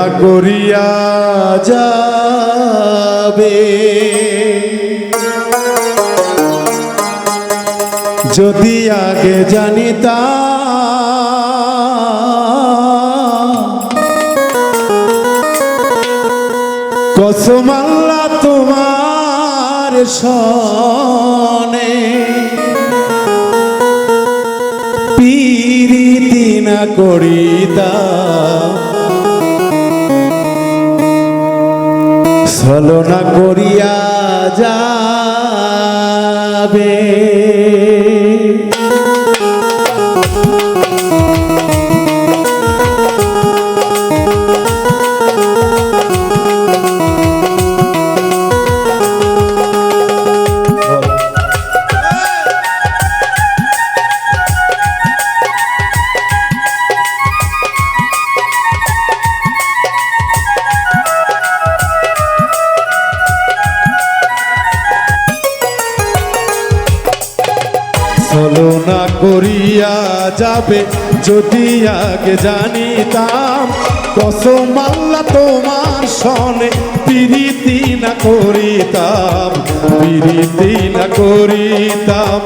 ছলনা করিয়া যাবে যদি আগে জানিতাম কসম আল্লাহ তোমার সনে পিরিতি না করিতাম ছলনা করিয়া যাবে ছলনা করিয়া যাবে যদি আগে জানিতাম কসম আল্লাহ তোমার সনে পিরিতি না করিতাম পিরিতি না করিতাম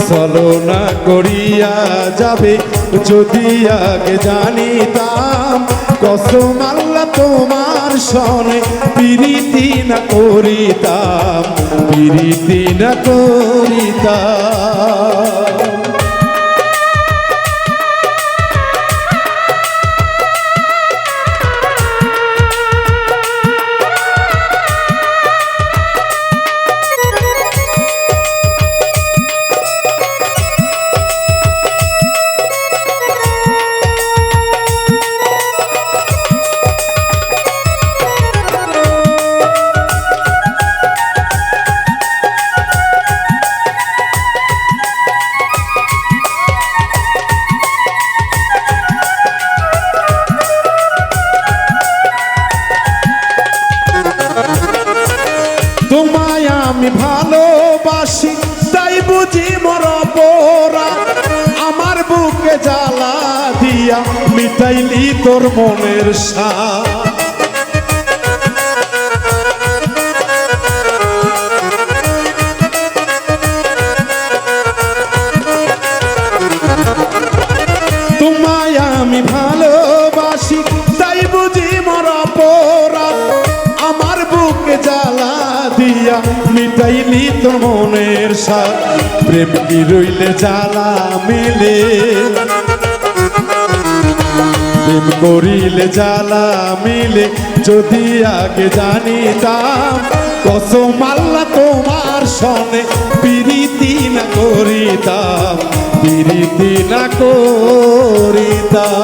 ছলনা করিয়া যাবে যদি আগে জানিতাম কসম আল্লাহ তোমার সনে পিরিতি না করিতাম পিরিতি না করিতাম তোমায় আমি ভালোবাসি তাই বুঝি মরপরা আমার বুকে জ্বালা দিয়া মিটাইলি তোর মনের স্বাদ তোমায় আমি ভালোবাসি তাই বুঝি মরপরা আমার বুকে জ্বালা দিয়া মিটাইলি তোর মনের স্বাদ প্রেম কি রইলে জ্বালা মিলে প্রেম করিলে জ্বালা মিলে যদি আগে জানিতাম কসম আল্লাহ তোমার সনে পিরিতি না করিতাম পিরিতি না করিতাম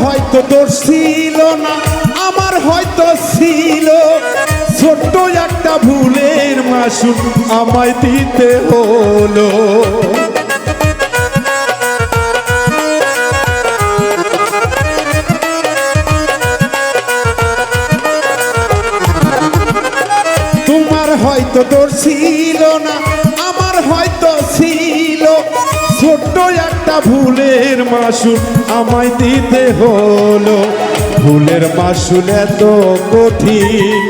হয়তো দোষ ছিল না আমার হয়তো ছিল ছোট্ট একটা ভুলের মাসুল আমায় দিতে হলো তোমার হয়তো দোষ ছিল না আমার হয়তো ছিল ছোট্ট একটা ভুলের মাসুল আমায় দিতে হলো ভুলের মাসুল এত কঠিন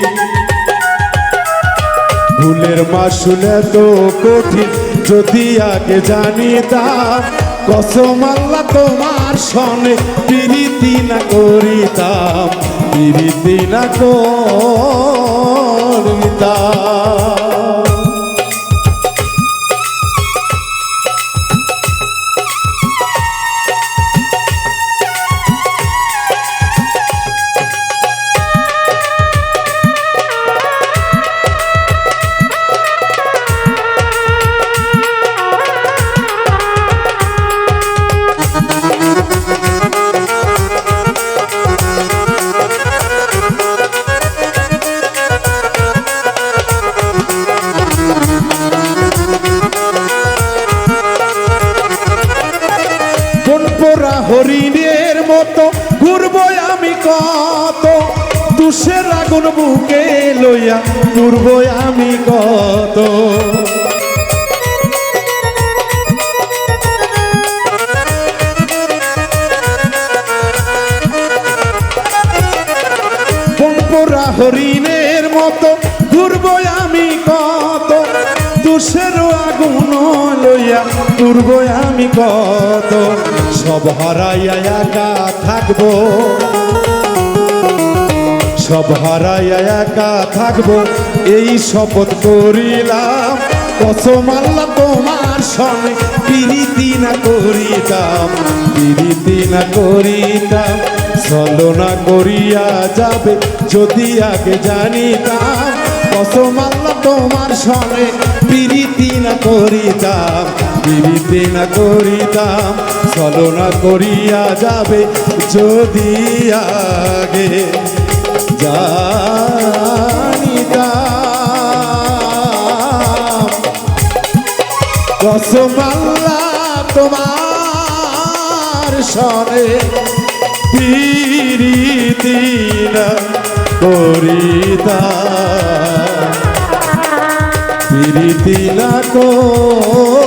ভুলের মাসুল এত কঠিন যদি আগে জানিতাম কসম আল্লাহ তোমার সনে পিরিতি না করিতাম পিরিতি না করিতাম মতো ঘুরবো আমি কত, তুষের আগুন বুকে লইয়া ঘুরবো আমি কত। পোড়া হরিণের মতো ঘুরবো আমি কত, তুষের আগুন লইয়া ঘুরবো আমি কত। সব হারাইয়া একা থাকবো, সব হারাইয়া একা থাকবো এই শপথ করিলাম। কসম আল্লাহ তোমার সঙ্গে প্রীতি না করিতাম, প্রীতি না করিতাম। ছলনা করিয়া যাবে যদি আগে জানিতাম। কসম আল্লাহ তোমার সঙ্গে প্রীতি না করিতাম, প্রীতি না করিতাম। ছলনা করিয়া যাবে যদি আগে জানিতাম। কসম আল্লাহ তোমার সনে প্রীতি না করিতাম, প্রীতি না করিতাম।